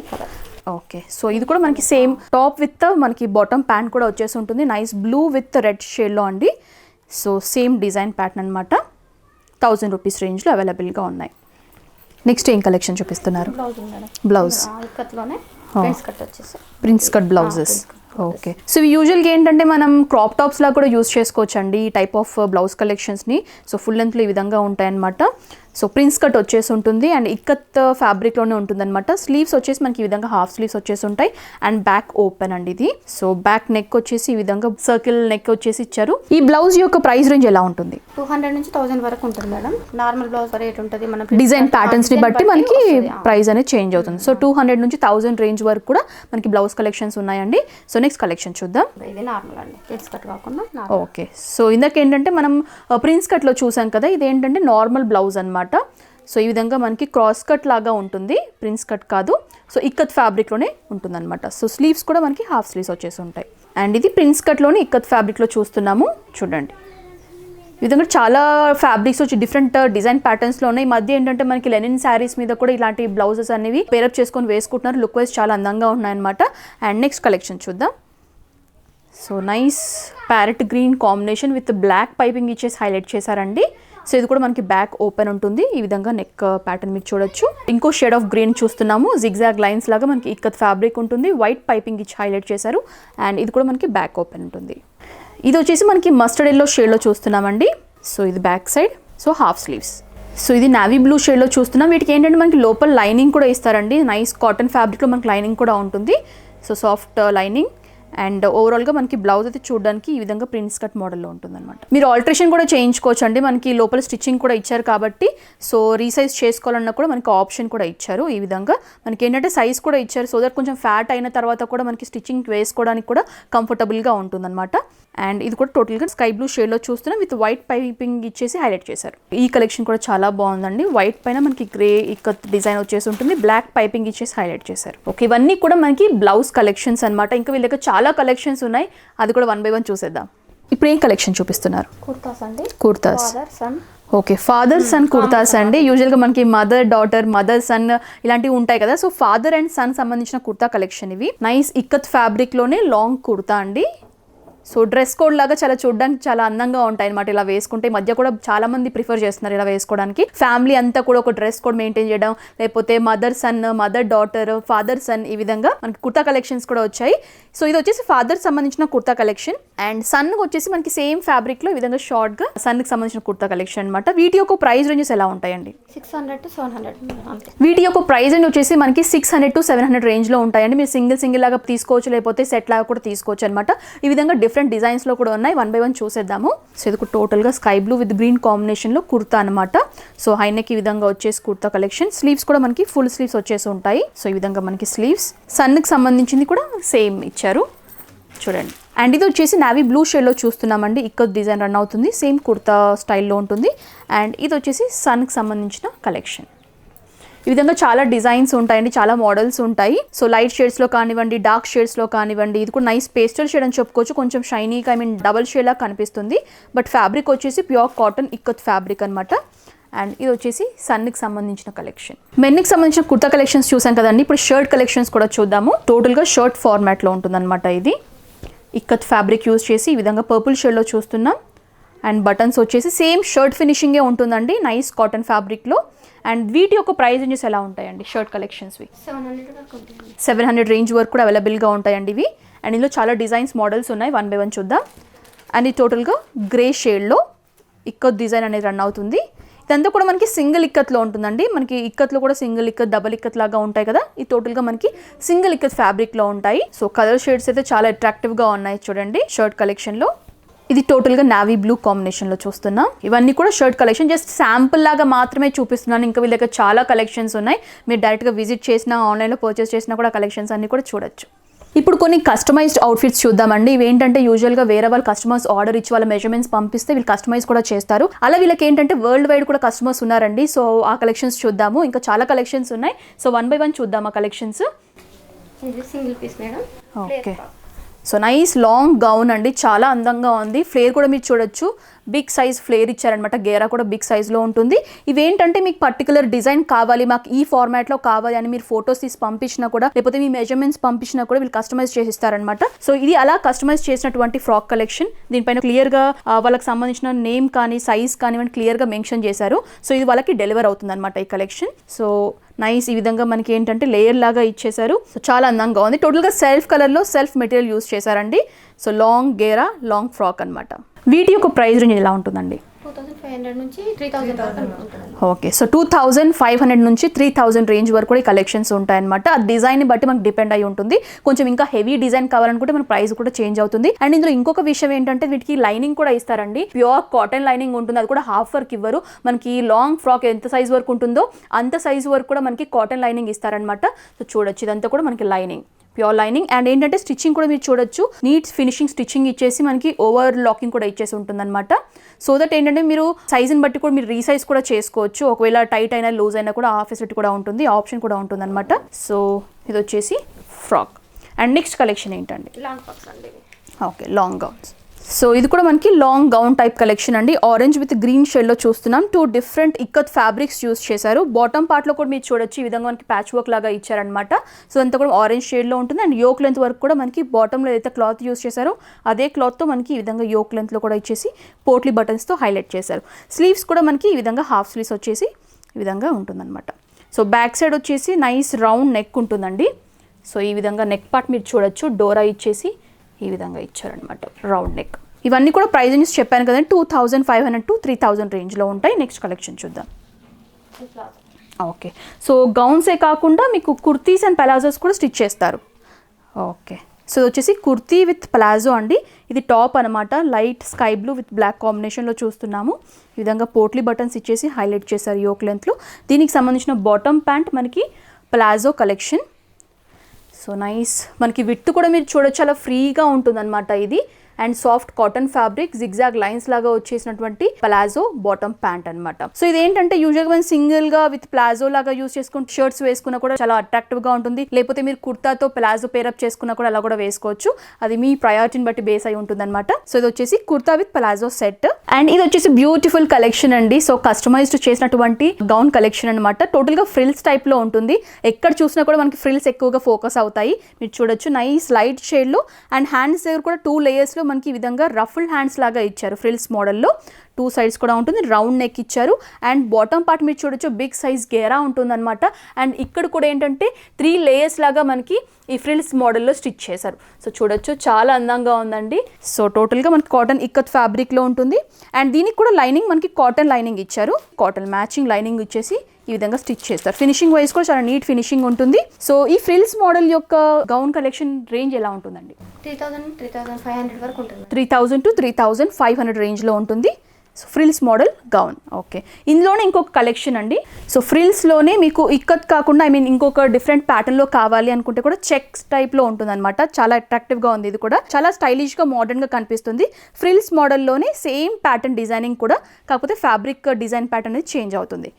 ఓకే, సో ఇది కూడా మనకి సేమ్ టాప్ విత్ మనకి బాటమ్ ప్యాంట్ కూడా వచ్చేసి ఉంటుంది. నైస్ బ్లూ విత్ రెడ్ షేడ్లో అండి. సో సేమ్ డిజైన్ ప్యాటర్న్ అనమాట. 1000 రూపీస్ రేంజ్లో అవైలబుల్గా ఉన్నాయి. నెక్స్ట్ ఏం కలెక్షన్ చూపిస్తున్నారు? Blouse prince cut blouses. Okay, so యూజువల్గా ఏంటంటే మనం క్రాప్ టాప్స్ లా కూడా యూస్ చేసుకోవచ్చు అండి ఈ టైప్ ఆఫ్ బ్లౌజ్ కలెక్షన్స్ని. సో ఫుల్ లెంత్లో ఈ విధంగా ఉంటాయన్నమాట. సో ప్రిన్స్ కట్ వచ్చేసి ఉంటుంది అండ్ ఇక్కత్ ఫ్యాబ్రిక్లోనే ఉంటుంది అనమాట. స్లీవ్స్ వచ్చేసి మనకి ఈ విధంగా హాఫ్ స్లీవ్స్ వచ్చేసి ఉంటాయి అండ్ బ్యాక్ ఓపెన్ అండి ఇది. సో బ్యాక్ నెక్ వచ్చేసి ఈ విధంగా సర్కిల్ నెక్ వచ్చేసి ఇచ్చారు. ఈ బ్లౌజ్ యొక్క ప్రైస్ రేంజ్ ఎలా ఉంటుంది? 200 నుంచి 1000 వరకు ఉంటుంది మేడం. నార్మల్ బ్లౌజ్ రేట్ ఉంటుంది. మన డిజైన్ ప్యాటర్న్స్ ని బట్టి మనకి ప్రైస్ అనేది చేంజ్ అవుతుంది. సో 200 నుంచి 1000 రేంజ్ వరకు కూడా మనకి బ్లౌజ్ కలెక్షన్స్ ఉన్నాయండి. సో నెక్స్ట్ కలెక్షన్ చూద్దాం. ఇది నార్మల్ అండి, ప్రిన్స్ కట్ కాకుండా. ఓకే, సో ఇందాక ఏంటంటే మనం ప్రిన్స్ కట్ లో చూసాం కదా, ఇది ఏంటంటే నార్మల్ బ్లౌజ్ అనమాట. సో ఈ విధంగా మనకి క్రాస్ కట్ లాగా ఉంటుంది, ప్రిన్స్ కట్ కాదు. సో ఇక్కత్ ఫ్యాబ్రిక్లోనే ఉంటుంది అనమాట. సో స్లీవ్స్ కూడా మనకి హాఫ్ స్లీవ్స్ వచ్చేసి ఉంటాయి. అండ్ ఇది ప్రిన్స్ కట్లోనే ఇక్కత్ ఫ్యాబ్రిక్లో చూస్తున్నాము. చూడండి ఈ విధంగా చాలా ఫ్యాబ్రిక్స్ వచ్చి డిఫరెంట్ డిజైన్ ప్యాటర్న్స్లో ఉన్నాయి. ఈ మధ్య ఏంటంటే మనకి లెనిన్ శారీస్ మీద కూడా ఇలాంటి బ్లౌజెస్ అనేవి పేరప్ చేసుకొని వేసుకుంటున్నారు. లుక్ వైజ్ చాలా అందంగా ఉన్నాయన్నమాట. అండ్ నెక్స్ట్ కలెక్షన్ చూద్దాం. So nice parrot green combination with black piping ఇచ్చేసి హైలైట్ చేశారండి. సో ఇది కూడా మనకి బ్యాక్ ఓపెన్ ఉంటుంది. ఈ విధంగా నెక్ ప్యాటర్న్ మీరు చూడొచ్చు. ఇంకో షేడ్ ఆఫ్ గ్రీన్ చూస్తున్నాము. జిగ్జాగ్ లైన్స్ లాగా మనకి ఇక్కత్ ఫ్యాబ్రిక్ ఉంటుంది. వైట్ పైపింగ్ ఇచ్చి హైలైట్ చేశారు. అండ్ ఇది కూడా మనకి బ్యాక్ ఓపెన్ ఉంటుంది. ఇది వచ్చేసి మనకి మస్టర్డ్ ఎల్లో షేడ్లో చూస్తున్నామండి. సో ఇది back side. So half sleeves. So ఇది నావీ బ్లూ షేడ్లో చూస్తున్నాం. వీటికి ఏంటంటే మనకి లోపల లైనింగ్ కూడా ఇస్తారండి. నైస్ కాటన్ ఫ్యాబ్రిక్లో మనకి లైనింగ్ కూడా ఉంటుంది. సో సాఫ్ట్ లైనింగ్ అండ్ ఓవరాల్గా మనకి బ్లౌజ్ అయితే చూడడానికి ఈ విధంగా ప్రిన్స్ కట్ మోడల్లో ఉంటుందన్నమాట. మీరు ఆల్టరేషన్ కూడా చేయించుకోవచ్చు అండి, మనకి లోపల స్టిచ్చింగ్ కూడా ఇచ్చారు కాబట్టి. సో రీసైజ్ చేసుకోవాలన్నా కూడా మనకి ఆప్షన్ కూడా ఇచ్చారు. ఈ విధంగా మనకి ఏంటంటే సైజ్ కూడా ఇచ్చారు, సో దట్ కొంచెం ఫ్యాట్ అయిన తర్వాత కూడా మనకి స్టిచ్చింగ్ వేసుకోవడానికి కూడా కంఫర్టబుల్గా ఉంటుందన్నమాట. అండ్ ఇది కూడా టోటల్గా స్కై బ్లూ షేడ్లో చూస్తున్నాం, విత్ వైట్ పైపింగ్ ఇచ్చేసి హైలైట్ చేశారు. ఈ కలెక్షన్ కూడా చాలా బాగుందండి. వైట్ పైన మనకి గ్రే ఇక్కత్ డిజైన్ వచ్చేసి ఉంటుంది, బ్లాక్ పైపింగ్ ఇచ్చేసి హైలైట్ చేశారు. ఓకే, ఇవన్నీ కూడా మనకి బ్లౌజ్ కలెక్షన్స్ అనమాట. ఇంకా వీళ్ళ దగ్గర చాలా కలెక్షన్స్ ఉన్నాయి, అది కూడా 1 by 1 చూసేద్దాం. ఇప్పుడు ఏం కలెక్షన్ చూపిస్తున్నారు? కుర్తాస్ అండి. Kurtas. Father son. Okay, father son kurtas అండి. యూజువల్గా మనకి మదర్ డాటర్, మదర్ సన్ ఇలాంటివి ఉంటాయి కదా. సో ఫాదర్ అండ్ సన్ సంబంధించిన కుర్తా కలెక్షన్ ఇవి. నైస్ ఇక్కత్ ఫ్యాబ్రిక్లోనే లాంగ్ కుర్తా అండి. సో డ్రెస్ కోడ్ లాగా చాలా చూడడానికి చాలా అందంగా ఉంటాయి అనమాట. ఇలా వేసుకుంటే మధ్య కూడా చాలా మంది ప్రిఫర్ చేస్తున్నారు ఇలా వేసుకోవడానికి. ఫ్యామిలీ అంతా కూడా ఒక డ్రెస్ కోడ్ మెయింటైన్ చేయడం, లేకపోతే mother sun, mother daughter, father son, ఈ విధంగా మనకి కుర్తా కలెక్షన్స్ కూడా వచ్చాయి. సో ఇది వచ్చేసి ఫాదర్ సంబంధించిన కుర్తా కలెక్షన్. అండ్ సన్ వచ్చేసి మనకి సేమ్ ఫ్యాబ్రిక్ లో ఈ విధంగా షార్ట్ గా సన్ కి సంబంధించిన కుర్తా కలెక్షన్ అనమాట. వీటి యొక్క ప్రైస్ రేంజెస్ ఎలా ఉంటాయండి? 600 to 700. వీటి యొక్క ప్రైస్ రేంజ్ వచ్చేసి మనకి 600 to 700 రేంజ్ లో ఉంటాయండి. మీరు సింగిల్ లాగా తీసుకోవచ్చు, లేకపోతే సెట్ లాగా కూడా తీసుకోవచ్చు అనమాట. ఈ విధంగా డిఫరెంట్ డిజైన్స్ లో కూడా ఉన్నాయి. 1 by 1 చూసేద్దాము. సో ఇది టోటల్ గా sky blue with green combination లో కుర్తా అనమాట. సో హైనెక్ ఈ విధంగా వచ్చేసి కుర్తా కలెక్షన్. స్లీవ్స్ కూడా మనకి ఫుల్ స్లీవ్స్ వచ్చేసి ఉంటాయి. సో ఈ విధంగా మనకి స్లీవ్స్. సన్ కి సంబంధించింది కూడా సేమ్ ఇచ్చారు చూడండి. అండ్ ఇది వచ్చేసి నావీ బ్లూ షేడ్ లో చూస్తున్నామండి. ఇక్కడ డిజైన్ రన్ అవుతుంది, సేమ్ కుర్తా స్టైల్లో ఉంటుంది. అండ్ ఇది వచ్చేసి సన్ కి సంబంధించిన కలెక్షన్. ఈ విధంగా చాలా డిజైన్స్ ఉంటాయండి, చాలా మోడల్స్ ఉంటాయి. సో లైట్ షేడ్స్లో కానివ్వండి, డార్క్ షేడ్స్లో కానివ్వండి. ఇది కూడా నైస్ పేస్టల్ షేడ్ అని చెప్పుకోవచ్చు, కొంచెం షైనీగా డబల్ షేడ్ లాగా కనిపిస్తుంది. బట్ ఫ్యాబ్రిక్ వచ్చేసి ప్యూర్ కాటన్ ఇక్కత్ ఫ్యాబ్రిక్ అనమాట. అండ్ ఇది వచ్చేసి సన్కి సంబంధించిన కలెక్షన్. మెన్కి సంబంధించిన కుర్తా కలెక్షన్స్ చూసాం కదండి, ఇప్పుడు షర్ట్ కలెక్షన్స్ కూడా చూద్దాము. టోటల్గా షర్ట్ ఫార్మాట్లో ఉంటుందన్నమాట. ఇది ఇక్కత్ ఫ్యాబ్రిక్ యూజ్ చేసి ఈ విధంగా పర్పుల్ షేడ్లో చూస్తున్నాం. అండ్ బటన్స్ వచ్చేసి సేమ్ షర్ట్ ఫినిషింగే ఉంటుందండి, నైస్ కాటన్ ఫ్యాబ్రిక్లో. అండ్ వీటి యొక్క ప్రైస్ రేంజెస్ ఎలా ఉంటాయండి? షర్ట్ కలెక్షన్స్వి 700 రేంజ్ వరకు కూడా అవైలబుల్గా ఉంటాయండి ఇవి. అండ్ ఇందులో చాలా డిజైన్స్ మోడల్స్ ఉన్నాయి, 1 by 1 చూద్దాం. అండ్ ఇది టోటల్గా గ్రే షేడ్లో ఇక్కత్ డిజైన్ అనేది రన్ అవుతుంది. ఇదంతా కూడా మనకి సింగిల్ ఇక్కత్లో ఉంటుందండి. మనకి ఇక్కత్లో కూడా సింగిల్ ఇక్కత్, డబల్ ఇక్కత్ లాగా ఉంటాయి కదా, ఈ టోటల్గా మనకి సింగిల్ ఇక్కత్ ఫ్యాబ్రిక్లో ఉంటాయి. సో కలర్ షేడ్స్ అయితే చాలా అట్రాక్టివ్గా ఉన్నాయి చూడండి షర్ట్ కలెక్షన్లో. ఇది టోటల్గా నావీ బ్లూ కాంబినేషన్లో చూస్తున్నాం. ఇవన్నీ కూడా షర్ట్ కలెక్షన్, జస్ట్ శాంపుల్ లాగా మాత్రమే చూపిస్తున్నాను. ఇంకా వీళ్ళ దగ్గర చాలా కలెక్షన్స్ ఉన్నాయి, మీరు డైరెక్ట్గా విజిట్ చేసినా, ఆన్లైన్లో పర్చేస్ చేసినా కూడా కలెక్షన్స్ అన్ని కూడా చూడొచ్చు. ఇప్పుడు కొన్ని కస్టమైజ్డ్ అవుట్ఫిట్స్ చూద్దామండి. ఇవి ఏంటంటే యూజువల్గా వేరే వాళ్ళు కస్టమర్స్ ఆర్డర్ ఇచ్చి వాళ్ళ మెజర్మెంట్స్ పంపిస్తే వీళ్ళు కస్టమైజ్ కూడా చేస్తారు. అలా వీళ్ళకి ఏంటంటే వరల్డ్ వైడ్ కూడా కస్టమర్స్ ఉన్నారండి. సో ఆ కలెక్షన్స్ చూద్దాము, ఇంకా చాలా కలెక్షన్స్ ఉన్నాయి. సో 1 by 1 చూద్దాం ఆ collections. Single piece madam. Okay, so nice long gown అండి, చాలా అందంగా ఉంది. ఫ్లేర్ కూడా మీరు చూడొచ్చు, బిగ్ సైజ్ ఫ్లేర్ ఇచ్చారనమాట. గేరా కూడా బిగ్ సైజ్లో ఉంటుంది. ఇవేంటంటే మీకు పర్టికులర్ డిజైన్ కావాలి, మాకు ఈ ఫార్మాట్లో కావాలి అని మీరు ఫొటోస్ తీసి పంపించినా కూడా, లేకపోతే మీ మెజర్మెంట్స్ పంపించినా కూడా వీళ్ళు కస్టమైజ్ చేసి ఇస్తారనమాట. సో ఇది అలా కస్టమైజ్ చేసినటువంటి ఫ్రాక్ కలెక్షన్. దీనిపైన క్లియర్గా వాళ్ళకి సంబంధించిన నేమ్ కానీ సైజ్ కానివ్వండి క్లియర్గా మెన్షన్ చేశారు. సో ఇది వాళ్ళకి డెలివర్ అవుతుంది అనమాట ఈ కలెక్షన్. సో నైస్, ఈ విధంగా మనకి ఏంటంటే లేయర్ లాగా ఇచ్చేసారు. సో చాలా అందంగా ఉంది. టోటల్గా సెల్ఫ్ కలర్లో సెల్ఫ్ మెటీరియల్ యూస్ చేశారండి. సో లాంగ్ గేరా లాంగ్ ఫ్రాక్ అనమాట. వీటి యొక్క ప్రైస్ రేంజ్ ఎలా ఉంటుందండి? 2500 నుంచి 3000 వరకు ఉంటుంది. ఓకే, సో 2500 నుంచి 3000 రేంజ్ వరకు కూడా ఈ కలెక్షన్స్ ఉంటాయన్నమాట. ఆ డిజైన్ బట్టి మనకు డిపెండ్ అయి ఉంటుంది. కొంచెం ఇంకా హెవీ డిజైన్ కావాలనుకుంటే మన ప్రైస్ కూడా చేంజ్ అవుతుంది. అండ్ ఇందులో ఇంకొక విషయం ఏంటంటే వీటికి లైనింగ్ కూడా ఇస్తారండి. ప్యూర్ కాటన్ లైనింగ్ ఉంటుంది, అది కూడా హాఫ్ వర్క్ ఇవ్వరు. మనకి లాంగ్ ఫ్రాక్ ఎంత సైజ్ వరకు ఉంటుందో అంత సైజ్ వరకు కూడా మనకి కాటన్ లైనింగ్ ఇస్తారనమాట. సో చూడొచ్చు, ఇదంతా కూడా మనకి లైనింగ్, ప్యూర్ లైనింగ్. అండ్ ఏంటంటే స్టిచ్చింగ్ కూడా మీరు చూడొచ్చు, నీట్ ఫినిషింగ్ స్టిచ్చింగ్ ఇచ్చేసి మనకి ఓవర్ లాకింగ్ కూడా ఇచ్చేసి ఉంటుందన్నమాట. సో దట్ ఏంటంటే మీరు సైజుని బట్టి కూడా మీరు రీసైజ్ కూడా చేసుకోవచ్చు. ఒకవేళ టైట్ అయినా లూజ్ అయినా కూడా హాఫ్ ఫెసిలిటీ కూడా ఉంటుంది, ఆప్షన్ కూడా ఉంటుంది అనమాట. సో ఇది వచ్చేసి ఫ్రాక్. అండ్ నెక్స్ట్ కలెక్షన్ ఏంటండి? లాంగ్ ఫ్రాక్స్ అండి. Okay, long gowns. సో ఇది కూడా మనకి లాంగ్ గౌన్ టైప్ కలెక్షన్ అండి. ఆరెంజ్ విత్ గ్రీన్ షేడ్లో చూస్తున్నాం. 2 డిఫరెంట్ ఇక్కత్ ఫ్యాబ్రిక్స్ యూస్ చేశారు. బాటమ్ పార్ట్లో కూడా మీరు చూడొచ్చు, ఈ విధంగా మనకి ప్యాచ్ వర్క్ లాగా ఇచ్చారనమాట. సో అంతా కూడా ఆరెంజ్ షేడ్లో ఉంటుంది. అండ్ యోక్ లెంత్ వరకు కూడా మనకి బాటంలో ఏదైతే క్లాత్ యూస్ చేశారో అదే క్లాత్తో మనకి ఈ విధంగా యోక్ లెంత్లో కూడా ఇచ్చేసి పోట్లీ బటన్స్తో హైలైట్ చేశారు. స్లీవ్స్ కూడా మనకి ఈ విధంగా హాఫ్ స్లీవ్స్ వచ్చేసి ఈ విధంగా ఉంటుందన్నమాట. సో బ్యాక్ సైడ్ వచ్చేసి నైస్ రౌండ్ నెక్ ఉంటుందండి. సో ఈ విధంగా నెక్ పార్ట్ మీరు చూడొచ్చు, డోరా ఇచ్చేసి ఈ విధంగా ఇచ్చారనమాట, రౌండ్ నెక్. ఇవన్నీ కూడా ప్రైస్ రేంజ్ చెప్పాను కదండి, 2500 to 3000 రేంజ్లో ఉంటాయి. నెక్స్ట్ కలెక్షన్ చూద్దాం. ఓకే, సో గౌన్సే కాకుండా మీకు కుర్తీస్ అండ్ పలాజోస్ కూడా స్టిచ్ చేస్తారు. ఓకే, సో ఇది వచ్చేసి కుర్తీ విత్ ప్లాజో అండి. ఇది టాప్ అనమాట, light sky blue with black కాంబినేషన్లో చూస్తున్నాము. ఈ విధంగా పోట్లీ బటన్స్ ఇచ్చేసి హైలైట్ చేశారు యోక్ లెంత్లో. దీనికి సంబంధించిన బాటమ్ ప్యాంట్ మనకి ప్లాజో కలెక్షన్. సో నైస్, మనకి విత్ కూడా మీరు చూడొచ్చు చాలా ఫ్రీగా ఉంటుందన్నమాట ఇది. And soft cotton fabric, zigzag lines లాగా వచ్చేసినటువంటి ప్లాజో బాటమ్ ప్యాంట్ అనమాట. సో ఇదేంటంటే యూజువల్గా మనం సింగిల్ గా విత్ ప్లాజో లాగా యూస్ చేసుకుని షర్ట్స్ వేసుకున్నా కూడా చాలా అట్రాక్టివ్ గా ఉంటుంది. లేకపోతే మీరు కుర్తాతో ప్లాజో పేరప్ చేసుకున్నా కూడా అలా కూడా వేసుకోవచ్చు. అది మీ ప్రయారిటీని బట్టి బేస్ అయి ఉంటుంది అనమాట. సో ఇది వచ్చేసి kurta with palazzo set. And ఇది వచ్చేసి బ్యూటిఫుల్ కలెక్షన్ అండి. సో కస్టమైజ్డ్ చేసినటువంటి గౌన్ కలెక్షన్ అనమాట. టోటల్ గా ఫ్రిల్స్ టైప్ లో ఉంటుంది. ఎక్కడ చూసినా కూడా మనకి ఫ్రిల్స్ ఎక్కువగా ఫోకస్ అవుతాయి. మీరు చూడొచ్చు నైస్ లైట్ షేడ్ లో. అండ్ హ్యాండ్స్ దగ్గర కూడా 2 layers లో మనకి ఈ విధంగా రఫుల్ హ్యాండ్స్ లాగా ఇచ్చారు. ఫ్రిల్స్ మోడల్లో 2 sides కూడా ఉంటుంది. రౌండ్ నెక్ ఇచ్చారు. అండ్ బాటమ్ పార్ట్ మీరు చూడొచ్చు బిగ్ సైజ్ గేరా ఉంటుంది అనమాట. అండ్ ఇక్కడ కూడా ఏంటంటే 3 layers లాగా మనకి ఈ ఫ్రిల్స్ మోడల్లో స్టిచ్ చేశారు. సో చూడొచ్చు చాలా అందంగా ఉందండి. సో టోటల్గా మనకి కాటన్ ఇక్కత్ ఫ్యాబ్రిక్లో ఉంటుంది. అండ్ దీనికి కూడా లైనింగ్ మనకి కాటన్ లైనింగ్ ఇచ్చారు. కాటన్ మ్యాచింగ్ లైనింగ్ ఇచ్చేసి ఈ విధంగా స్టిచ్ చేస్తారు. ఫినిషింగ్ వైజ్ కూడా చాలా నీట్ ఫినిషింగ్ ఉంటుంది. సో ఈ ఫ్రిల్స్ మోడల్ యొక్క గౌన్ కలెక్షన్ రేంజ్ ఎలా ఉంటుందండి? 3,000-3,500 వరకు ఉంటుంది. 3,000 to 3,500 రేంజ్లో ఉంటుంది. So frills model gown. Okay, ఇందులోనే ఇంకొక కలెక్షన్ అండి. సో ఫ్రిల్స్లోనే మీకు ఇక్కత్ కాకుండా ఇంకొక డిఫరెంట్ ప్యాటర్న్లో కావాలి అనుకుంటే కూడా చెక్స్ టైప్లో ఉంటుంది అనమాట. చాలా అట్రాక్టివ్గా ఉంది. ఇది కూడా చాలా స్టైలిష్గా మోడర్న్గా కనిపిస్తుంది. ఫ్రిల్స్ మోడల్లోనే సేమ్ ప్యాటర్న్ డిజైనింగ్ కూడా, కాకపోతే ఫ్యాబ్రిక్ డిజైన్ ప్యాటర్న్ అనేది చేంజ్ అవుతుంది.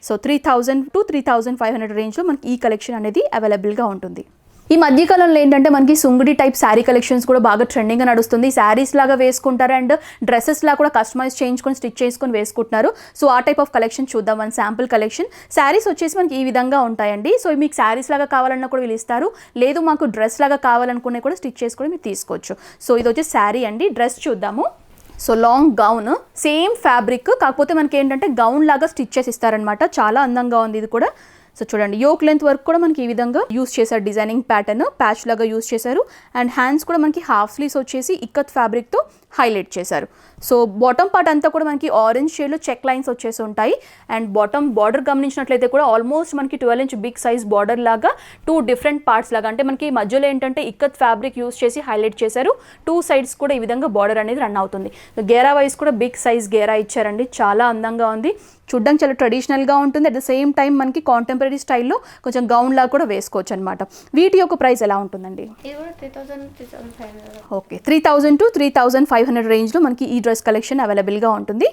సో 3,000 to 3,500 రేంజ్లో మనకి ఈ కలెక్షన్ అనేది అవైలబుల్గా ఉంటుంది. ఈ మధ్యకాలంలో ఏంటంటే మనకి సుంగుడి టైప్ శారీ కలెక్షన్స్ కూడా బాగా ట్రెండింగ్గా నడుస్తుంది. శారీస్ లాగా వేసుకుంటారు అండ్ డ్రెస్సెస్ లాగా కూడా కస్టమైజ్ చేయించుకొని స్టిచ్ చేసుకొని వేసుకుంటున్నారు. సో ఆ టైప్ ఆఫ్ కలెక్షన్ చూద్దాం. మన శాంపుల్ కలెక్షన్. శారీస్ వచ్చేసి మనకి ఈ విధంగా ఉంటాయండి. సో మీకు శారీస్ లాగా కావాలన్నా కూడా వీళ్ళు ఇస్తారు. లేదు మాకు డ్రెస్ లాగా కావాలనుకునే కూడా స్టిచ్ చేసుకొని మీరు తీసుకోవచ్చు. సో ఇది వచ్చేసి శారీ అండి. డ్రెస్ చూద్దాము. So long gown, same fabric, కాకపోతే మనకి ఏంటంటే గౌన్ లాగా స్టిచ్ చేసి ఇస్తారనమాట. చాలా అందంగా ఉంది ఇది కూడా. సో చూడండి యోక్ లెంత్ వర్క్ కూడా మనకి ఈ విధంగా యూస్ చేశారు. డిజైనింగ్ ప్యాటర్న్ ప్యాచ్ లాగా యూస్ చేశారు. అండ్ హ్యాండ్స్ కూడా మనకి హాఫ్ స్లీవ్స్ వచ్చేసి ఇక్కత్ ఫ్యాబ్రిక్తో హైలైట్ చేశారు. సో బాటమ్ పార్ట్ అంతా కూడా మనకి ఆరెంజ్ షేడ్లో చెక్ లైన్స్ వచ్చేసి ఉంటాయి. అండ్ బాటమ్ బార్డర్ గమనించినట్లయితే కూడా ఆల్మోస్ట్ మనకి 12 inch బిగ్ సైజ్ బార్డర్ లాగా 2 different పార్ట్స్ లాగా, అంటే మనకి మధ్యలో ఏంటంటే ఇక్కత్ ఫ్యాబ్రిక్ యూస్ చేసి హైలైట్ చేశారు. 2 sides కూడా ఈ విధంగా బార్డర్ అనేది రన్ అవుతుంది. గేరా వైజ్ కూడా బిగ్ సైజ్ గేరా ఇచ్చారండి. చాలా అందంగా ఉంది. చూడ్డానికి చాలా ట్రెడిషనల్గా ఉంటుంది. అట్ ద సేమ్ టైం మనకి కాంటెంపరీ స్టైల్లో కొంచెం గౌన్ లాగా కూడా వేసుకోవచ్చు అనమాట. వీటి యొక్క ప్రైస్ ఎలా ఉంటుందండి? ఇది కూడా 3,000-3,500. ఓకే, 3,000 to 3,500 రేంజ్లో మనకి ఈ డ్రెస్ కలెక్షన్ అవైలబుల్గా ఉంటుంది.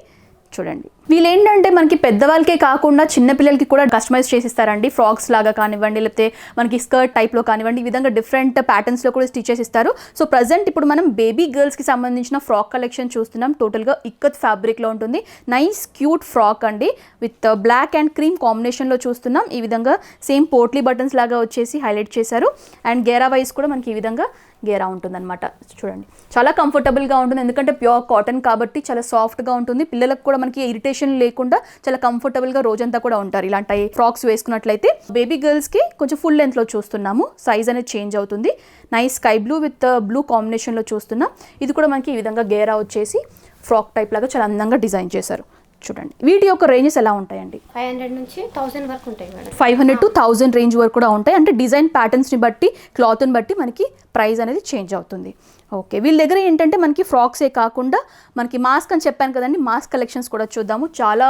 చూడండి వీళ్ళు ఏంటంటే మనకి పెద్దవాళ్ళకే కాకుండా చిన్నపిల్లలకి కూడా కస్టమైజ్ చేసిస్తారండి. ఫ్రాక్స్ లాగా కానివ్వండి, లేకపోతే మనకి స్కర్ట్ టైప్లో కానివ్వండి, ఈ విధంగా డిఫరెంట్ ప్యాటర్న్స్లో కూడా స్టిచ్ చేసి ఇస్తారు. సో ప్రజెంట్ ఇప్పుడు మనం బేబీ గర్ల్స్కి సంబంధించిన ఫ్రాక్ కలెక్షన్ చూస్తున్నాం. టోటల్గా ఇక్కత్ ఫ్యాబ్రిక్లో ఉంటుంది. నైస్ క్యూట్ ఫ్రాక్ అండి. విత్ బ్లాక్ అండ్ క్రీమ్ కాంబినేషన్లో చూస్తున్నాం. ఈ విధంగా సేమ్ పోట్లీ బటన్స్ లాగా వచ్చేసి హైలైట్ చేశారు. అండ్ గేరా వైజ్ కూడా మనకి ఈ విధంగా గేరా ఉంటుందన్నమాట. చూడండి చాలా కంఫర్టబుల్గా ఉంటుంది. ఎందుకంటే ప్యూర్ కాటన్ కాబట్టి చాలా సాఫ్ట్గా ఉంటుంది. పిల్లలకు కూడా మనకి ఇరిటేషన్ లేకుండా చాలా కంఫర్టబుల్గా రోజంతా కూడా ఉంటారు ఇలాంటి ఫ్రాక్స్ వేసుకున్నట్లయితే. బేబీ గర్ల్స్కి కొంచెం ఫుల్ లెంత్లో చూస్తున్నాము. సైజ్ అనేది చేంజ్ అవుతుంది. Nice sky blue with blue కాంబినేషన్లో చూస్తున్నాం. ఇది కూడా మనకి ఈ విధంగా గేరా వచ్చేసి ఫ్రాక్ టైప్ లాగా చాలా అందంగా డిజైన్ చేశారు. చూడండి వీటి యొక్క రేంజెస్ ఎలా ఉంటాయండి? 500 నుంచి 1000 వరకు ఉంటాయి మేడం. 500 to 1000 రేంజ్ వరకు కూడా ఉంటాయి. అంటే డిజైన్ ప్యాటర్న్స్ని బట్టి, క్లాత్ని బట్టి మనకి ప్రైస్ అనేది చేంజ్ అవుతుంది. ఓకే, వీళ్ళ దగ్గర ఏంటంటే మనకి ఫ్రాక్సే కాకుండా మనకి మాస్క్ అని చెప్పాను కదండి, మాస్క్ కలెక్షన్స్ కూడా చూద్దాము. చాలా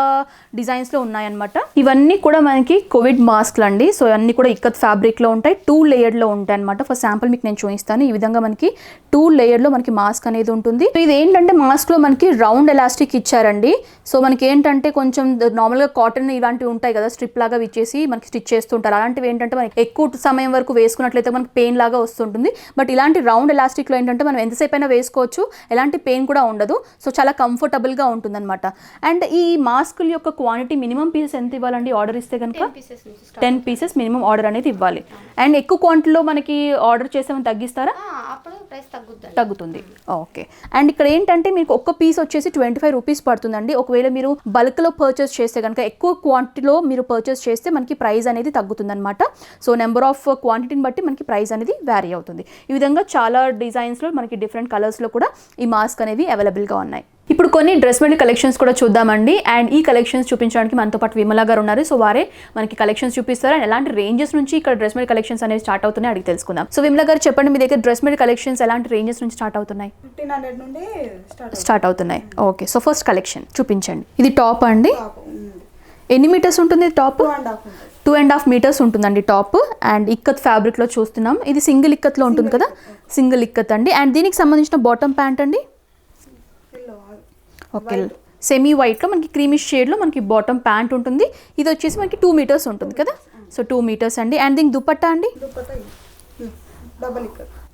డిజైన్స్లో ఉన్నాయన్నమాట. ఇవన్నీ కూడా మనకి కోవిడ్ మాస్క్లు అండి. సో అన్నీ కూడా ఇక్కత్ ఫ్యాబ్రిక్లో ఉంటాయి. 2 లేయర్లో ఉంటాయి అనమాట. ఫర్ శాంపుల్ మీకు నేను చూపిస్తాను. ఈ విధంగా మనకి 2 లేయర్లో మనకి మాస్క్ అనేది ఉంటుంది. సో ఇది ఏంటంటే మాస్క్లో మనకి రౌండ్ ఎలాస్టిక్ ఇచ్చారండి. సో మనకి ఏంటంటే కొంచెం నార్మల్గా కాటన్ ఇలాంటివి ఉంటాయి కదా, స్ట్రిప్ లాగా ఇచ్చేసి మనకి స్టిచ్ చేస్తుంటారు. అలాంటివి ఏంటంటే మనకి ఎక్కువ సమయం వరకు వేసుకున్నట్లయితే మనకి పెయిన్ లాగా వస్తుంటుంది. బట్ ఇలాంటి రౌండ్ ఎలాస్టిక్లో ఏంటంటే మనం ఎంతసేపు అయినా వేసుకోవచ్చు, ఎలాంటి పెయిన్ కూడా ఉండదు. సో చాలా కంఫర్టబుల్గా ఉంటుందన్నమాట. అండ్ ఈ మాస్కుల యొక్క క్వాంటిటీ మినిమం పీసెస్ ఎంత ఇవ్వాలండి ఆర్డర్ ఇస్తే కనుక? 10 pieces మినిమం ఆర్డర్ అనేది ఇవ్వాలి. అండ్ ఎక్కువ క్వాంటిటీలో మనకి ఆర్డర్ చేసేమని తగ్గిస్తారా? అప్పుడు ప్రైస్ తగ్గుతుంది. ఓకే, అండ్ ఇక్కడ ఏంటంటే మీకు ఒక్క పీస్ వచ్చేసి 25 రూపీస్ పడుతుందండి. ఒకవేళ మీరు బల్క్లో పర్చేస్ చేస్తే కనుక, ఎక్కువ క్వాంటిటీలో మీరు పర్చేస్ చేస్తే మనకి ప్రైస్ అనేది తగ్గుతుంది అనమాట. సో నెంబర్ ఆఫ్ క్వాంటిటీని బట్టి మనకి ప్రైస్ అనేది వ్యారీ అవుతుంది. ఈ విధంగా చాలా డిజైన్స్లో మనకి డిఫరెంట్ కలర్స్లో కూడా ఈ మాస్క్ అనేవి అవైలబుల్గా ఉన్నాయి. ఇప్పుడు ఇప్పుడు కొన్ని డ్రెస్ మెటీరియల్ కలెక్షన్స్ కూడా చూద్దామండి. అండ్ ఈ కలెక్షన్స్ చూపించడానికి మనతో పాటు విమలా గారు ఉన్నారు. సో వారే మనకి కలెక్షన్స్ చూపిస్తారు అండ్ ఎలాంటి రేంజెస్ నుంచి ఇక్కడ డ్రెస్ మెటీరియల్ కలెక్షన్స్ అనేవి స్టార్ట్ అవుతున్నాయి అడిగి తెలుసుకుందాం. సో విమలా గారు చెప్పండి, మీ దగ్గర డ్రెస్ మెటీరియల్ కలెక్షన్స్ ఎలాంటి రేంజెస్ నుంచి స్టార్ట్ అవుతున్నాయి? 1500 నుండి స్టార్ట్ అవుతున్నాయి. ఓకే, సో ఫస్ట్ కలెక్షన్ చూపించండి. ఇది టాప్ అండి. ఎన్ని మీటర్స్ ఉంటుంది టాప్? 2.5 మీటర్స్ ఉంటుందండి టాప్. అండ్ ఇక్కత్ ఫ్యాబ్రిక్లో చూస్తున్నాం. ఇది సింగిల్ ఇక్కత్లో ఉంటుంది కదా, సింగిల్ ఇక్కత్ అండి. అండ్ దీనికి సంబంధించిన బాటమ్ ప్యాంట్ అండి. ఓకే, సెమీ వైట్లో మనకి క్రీమిష్ షేడ్లో మనకి బాటమ్ ప్యాంట్ ఉంటుంది. ఇది వచ్చేసి మనకి 2 మీటర్స్ ఉంటుంది కదా, సో 2 మీటర్స్ అండి. అండ్ దీనికి దుపట్టా అండి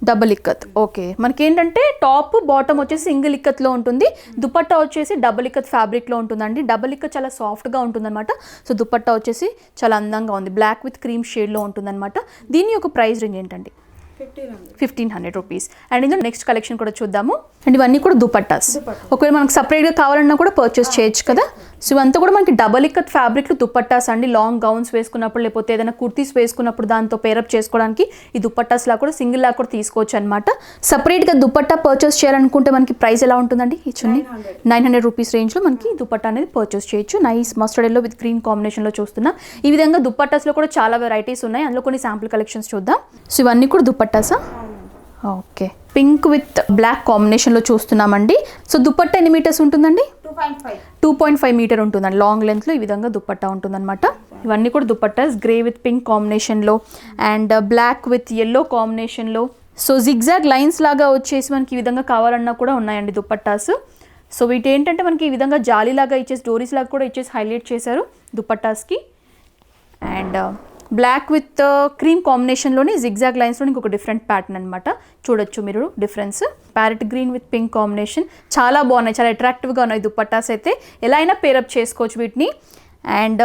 డబల్ ఇక్కత్. ఓకే, మనకి ఏంటంటే టాప్ బాటమ్ వచ్చేసి సింగిల్ ఇక్కత్లో ఉంటుంది, దుపట్టా వచ్చేసి డబల్ ఇక్కత్ ఫ్యాబ్రిక్లో ఉంటుందండి. డబల్ ఇక్కత్ చాలా సాఫ్ట్గా ఉంటుందన్నమాట. సో దుపట్టా వచ్చేసి చాలా అందంగా ఉంది, బ్లాక్ విత్ క్రీమ్ షేడ్లో ఉంటుందన్నమాట. దీని యొక్క ప్రైస్ రేంజ్ ఏంటండి? 1500 రూపీస్. అండ్ ఇందులో నెక్స్ట్ కలెక్షన్ కూడా చూద్దాము. అండ్ ఇవన్నీ కూడా దుపట్టాస్. ఒకవేళ మనకు సపరేట్గా కావాలన్నా కూడా పర్చేస్ చేయొచ్చు కదా. సో ఇవంతా కూడా మనకి డబల్ ఇక్కత్ ఫ్యాబ్రిక్లో దుపట్టాస్ అండి. లాంగ్ గౌన్స్ వేసుకున్నప్పుడు లేకపోతే ఏదైనా కుర్తీస్ వేసుకున్నప్పుడు దాంతో పేరప్ చేసుకోవడానికి ఈ దుపట్టాస్ లా కూడా సింగిల్ లా కూడా తీసుకోవచ్చు అనమాట. సపరేట్గా దుపట్టా పర్చేస్ చేయాలనుకుంటే మనకి ప్రైస్ ఎలా ఉంటుందండి? ఈ చున్నీ 900 రూపీస్ రేంజ్లో మనకి దుపట్టా అనేది పర్చేస్ చేయొచ్చు. Nice mustard yellow with green కాంబినేషన్లో చూస్తున్నాం. ఈ విధంగా దుపట్టాస్లో కూడా చాలా వెరైటీస్ ఉన్నాయి. అందులో కొన్ని శాంపుల్ కలెక్షన్స్ చూద్దాం. సో ఇవన్నీ కూడా దుపట్టాసా? ఓకే, పింక్ విత్ బ్లాక్ కాంబినేషన్లో చూస్తున్నామండి. సో దుపట్టా ఎన్ని మీటర్స్ ఉంటుందండి? 2.5 మీటర్ ఉంటుందండి. లాంగ్ లెంత్లో ఈ విధంగా దుపట్టా ఉంటుందన్నమాట. ఇవన్నీ కూడా దుపట్టాస్ గ్రే విత్ పింక్ కాంబినేషన్లో అండ్ బ్లాక్ విత్ ఎల్లో కాంబినేషన్లో. సో జిగ్జాగ్ లైన్స్ లాగా వచ్చేసి మనకి ఈ విధంగా కావాలన్నా కూడా ఉన్నాయండి దుపట్టాస్. సో వీటి ఏంటంటే మనకి ఈ విధంగా జాలీలాగా ఇచ్చేసి డోరీస్ లాగా కూడా ఇచ్చేసి హైలైట్ చేశారు దుపట్టాస్కి. అండ్ బ్లాక్ విత్ క్రీమ్ కాంబినేషన్లోని జిగ్జాగ్ లైన్స్లో ఇంకొక డిఫరెంట్ ప్యాటర్న్ అనమాట. చూడొచ్చు మీరు difference. Parrot green with pink combination చాలా బాగున్నాయి, చాలా అట్రాక్టివ్గా ఉన్నాయి దుపట్టాస్ అయితే. ఎలా అయినా పేరప్ చేసుకోవచ్చు వీటిని. అండ్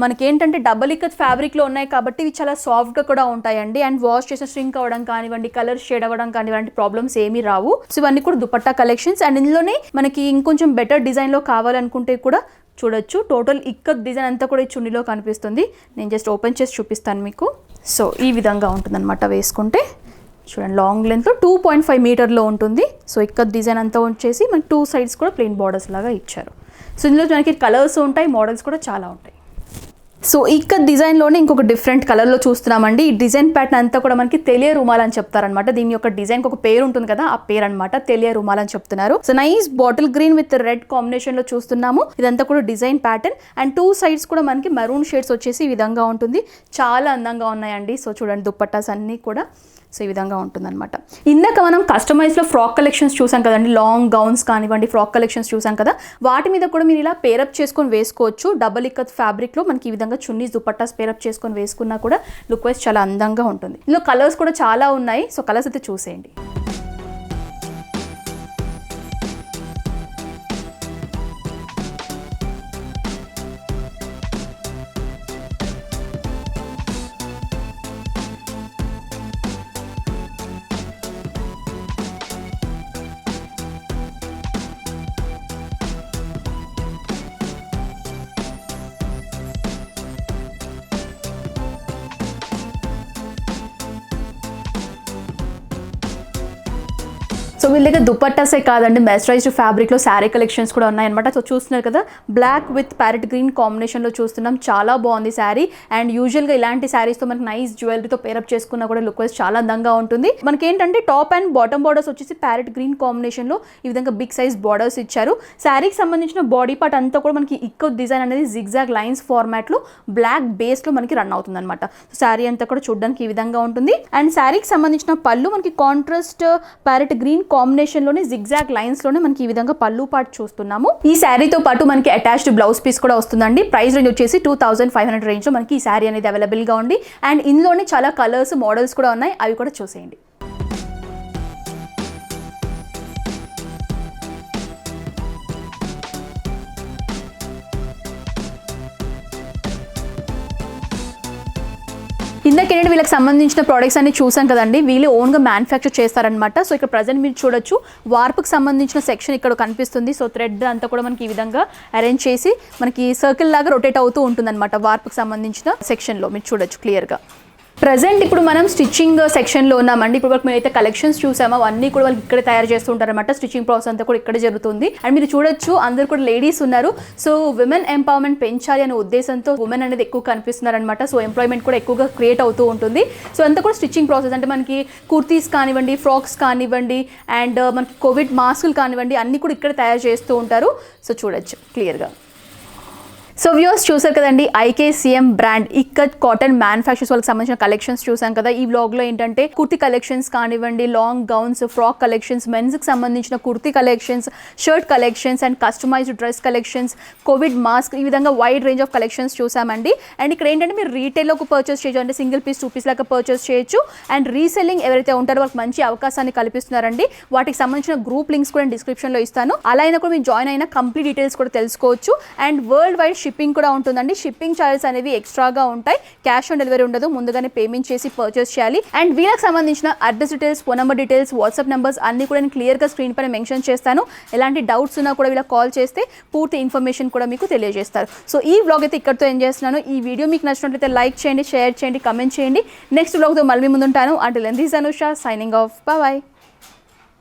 మనకి ఏంటంటే డబల్ ఇక్కత్ ఫ్యాబ్రిక్లో ఉన్నాయి కాబట్టి ఇవి చాలా సాఫ్ట్గా కూడా ఉంటాయండి. అండ్ వాష్ చేసిన స్ట్రింక్ అవ్వడం కానివ్వండి, కలర్ షేడ్ అవ్వడం కానివ్వండి, ప్రాబ్లమ్స్ ఏమీ రావు. సో ఇవన్నీ కూడా దుపట్టా కలెక్షన్స్. అండ్ ఇందులోనే మనకి ఇంకొంచెం బెటర్ డిజైన్లో కావాలనుకుంటే కూడా చూడొచ్చు. టోటల్ ఇక్కత్ డిజైన్ అంతా కూడా ఈ చున్నీలో కనిపిస్తుంది. నేను జస్ట్ ఓపెన్ చేసి చూపిస్తాను మీకు. సో ఈ విధంగా ఉంటుందన్నమాట వేసుకుంటే. చూడండి, లాంగ్ లెంత్ 2.5 మీటర్లో ఉంటుంది. సో ఇక్కత్ డిజైన్ అంతా వచ్చేసి మనకి 2 సైడ్స్ కూడా ప్లెయిన్ బార్డర్స్ లాగా ఇచ్చారు. సో ఇందులో మనకి కలర్స్ ఉంటాయి, మోడల్స్ కూడా చాలా ఉంటాయి. సో ఇక్కత్ డిజైన్లోనే ఇంకొక డిఫరెంట్ కలర్లో చూస్తున్నామండి. ఈ డిజైన్ ప్యాటర్న్ అంతా కూడా మనకి తెలియ రుమాల్ అని చెప్తారనమాట. దీని యొక్క డిజైన్కి ఒక పేరు ఉంటుంది కదా, ఆ పేరు అనమాట తెలియ రుమాల్ అని చెప్తున్నారు. So nice bottle green with red కాంబినేషన్లో చూస్తున్నాము. ఇదంతా కూడా డిజైన్ ప్యాటర్న్. అండ్ 2 సైడ్స్ కూడా మనకి మెరూన్ షేడ్స్ వచ్చేసి ఈ విధంగా ఉంటుంది. చాలా అందంగా ఉన్నాయండి. సో చూడండి దుపట్టాస్ అన్నీ కూడా సో ఈ విధంగా ఉంటుందన్నమాట. ఇందాక మనం కస్టమైజ్లో ఫ్రాక్ కలెక్షన్స్ చూసాం కదండి, లాంగ్ గౌన్స్ కానివ్వండి, ఫ్రాక్ కలెక్షన్స్ చూసాం కదా. వాటి మీద కూడా మీరు ఇలా పేరప్ చేసుకొని వేసుకోవచ్చు. డబల్ ఇక్కత్ ఫ్యాబ్రిక్లో మనకి ఈ విధంగా చున్నీస్ దుపట్టాస్ పేరప్ చేసుకొని వేసుకున్నా కూడా లుక్ వైజ్ చాలా అందంగా ఉంటుంది. ఇందులో కలర్స్ కూడా చాలా ఉన్నాయి. సో కలర్స్ అయితే చూసేయండి. సో వీళ్ళ దగ్గర దుపట్టాసే కాదండి, మెస్టరైజ్డ్ ఫ్యాబ్రిక్లో శారీ కలెక్షన్స్ కూడా ఉన్నాయన్నమాట. సో చూస్తున్నారు కదా, బ్లాక్ విత్ ప్యారెట్ గ్రీన్ కాంబినేషన్లో చూస్తున్నాం. చాలా బాగుంది శారీ. అండ్ యూజువల్గా ఇలాంటి శారీస్తో మనకి నైస్ జ్యువెలరీతో పేరప్ చేసుకున్నా కూడా లుక్ వైజ్ చాలా అందంగా ఉంటుంది. మనకి ఏంటంటే టాప్ అండ్ బాటమ్ బార్డర్స్ వచ్చేసి ప్యారెట్ గ్రీన్ కాంబినేషన్లో ఈ విధంగా బిగ్ సైజ్ బార్డర్స్ ఇచ్చారు. శారీకి సంబంధించిన బాడీ పార్ట్ అంతా కూడా మనకి ఇక్కత్ డిజైన్ అనేది జిగ్జాగ్ లైన్స్ ఫార్మాట్లో బ్లాక్ బేస్లో మనకి రన్ అవుతుంది అనమాట. సో శారీ అంతా కూడా చూడడానికి ఈ విధంగా ఉంటుంది. అండ్ శారీకి సంబంధించిన పళ్ళు మనకి కాంట్రాస్ట్ ప్యారెట్ గ్రీన్ కాంబినేషన్లోనే జిగ్జాగ్ లైన్స్లోనే మనకి ఈ విధంగా పళ్ళు పార్ట్ చూస్తున్నాము. ఈ శారీతో పాటు మనకి అటాచ్డ్ బ్లౌజ్ పీస్ కూడా వస్తుందండి. ప్రైస్ రేంజ్ వచ్చేసి 2500 రేంజ్లో మనకి ఈ శారీ అనేది అవైలబుల్గా ఉంది. అండ్ ఇందులోనే చాలా కలర్స్ మోడల్స్ కూడా ఉన్నాయి, అవి కూడా చూసేయండి. ఇందాకేంటంటే వీళ్ళకి సంబంధించిన ప్రోడక్ట్స్ అన్ని చూసాం కదండి. వీళ్ళు ఓన్గా మ్యానుఫ్యాక్చర్ చేస్తారనమాట. సో ఇక్కడ ప్రజెంట్ మీరు చూడొచ్చు, వార్పుకి సంబంధించిన సెక్షన్ ఇక్కడ కనిపిస్తుంది. సో థ్రెడ్ అంతా కూడా మనకి ఈ విధంగా అరేంజ్ చేసి మనకి సర్కిల్ లాగా రొటేట్ అవుతూ ఉంటుంది అనమాట. వార్పుకి సంబంధించిన సెక్షన్లో మీరు చూడొచ్చు క్లియర్గా. ప్రజెంట్ ఇప్పుడు మనం స్టిచ్చింగ్ సెక్షన్లో ఉన్నామండి. ఇప్పుడు వరకు మీరైతే కలెక్షన్స్ చూసామో అవన్నీ కూడా వాళ్ళకి ఇక్కడ తయారు చేస్తుంటారనమాట. స్టిచ్చింగ్ ప్రాసెస్ అంతా కూడా ఇక్కడ జరుగుతుంది. అండ్ మీరు చూడొచ్చు అందరు కూడా లేడీస్ ఉన్నారు. సో విమెన్ ఎంపవర్మెంట్ పెంచాలి అనే ఉద్దేశంతో ఉమెన్ అనేది ఎక్కువ కనిపిస్తున్నారనమాట. సో ఎంప్లాయ్మెంట్ కూడా ఎక్కువగా క్రియేట్ అవుతూ ఉంటుంది. సో అంతా కూడా స్టిచ్చింగ్ ప్రాసెస్ అంటే మనకి కుర్తీస్ కానివ్వండి, ఫ్రాక్స్ కానివ్వండి, అండ్ మనకి కోవిడ్ మాస్కులు కానివ్వండి అన్నీ కూడా ఇక్కడ తయారు చేస్తూ ఉంటారు. సో చూడొచ్చు క్లియర్గా. సో వ్యూవర్స్ చూసారు కదండి, IKCM brand ikat cotton manufacturers వాళ్ళకి సంబంధించిన కలెక్షన్స్ చూసాం కదా. ఈ వ్లాగ్లో ఏంటంటే కుర్తీ కలెక్షన్స్ కానివ్వండి, లాంగ్ గౌన్స్, ఫ్రాక్ కలెక్షన్స్, మెన్స్కి సంబంధించిన kurti collections, shirt collections and customised dress collections, Covid mask, ఈ విధంగా వైడ్ రేంజ్ ఆఫ్ కలెక్షన్స్ చూసామండి. అండ్ ఇక్కడ ఏంటంటే మీరు రీటైల్లో పర్చేస్ చేయొచ్చు, అంటే సింగిల్ పీస్ 2 పీస్ లాగా పర్చేస్ చేయొచ్చు. అండ్ రీసెల్లింగ్ ఎవరైతే ఉంటారో వాళ్ళకి మంచి అవకాశాన్ని కల్పిస్తున్నారండి. వాటికి సంబంధించిన గ్రూప్ లింక్స్ కూడా డిస్క్రిప్షన్లో ఇస్తాను. అలా అయినా కూడా మీరు జాయిన్ అయినా కంప్లీట్ డీటెయిల్స్ కూడా తెలుసుకోవచ్చు. అండ్ వరల్డ్ వైడ్ షిప్పింగ్ కూడా ఉంటుందండి. షిప్పింగ్ ఛార్జెస్ అనేవి ఎక్స్ట్రాగా ఉంటాయి. క్యాష్ ఆన్ డెలివరీ ఉండదు, ముందుగానే పేమెంట్ చేసి పర్చేస్ చేయాలి. అండ్ వీళ్ళకి సంబంధించిన address details, phone number details, WhatsApp numbers అన్ని కూడా నేను క్లియర్గా స్క్రీన్ పైన మెన్షన్ చేస్తాను. ఎలాంటి డౌట్స్ ఉన్నా కూడా వీళ్ళకి కాల్ చేస్తే పూర్తి ఇన్ఫర్మేషన్ కూడా మీకు తెలియజేస్తారు. సో ఈ వ్లాగ్ అయితే ఇక్కడితో ఎండ్ చేస్తున్నాను. ఈ వీడియో మీకు నచ్చినట్లయితే లైక్ చేయండి, షేర్ చేయండి, కమెంట్ చేయండి. నెక్స్ట్ వ్లాగ్తో మళ్ళీ ముందుంటాను. Until then this Anusha signing off. Bye.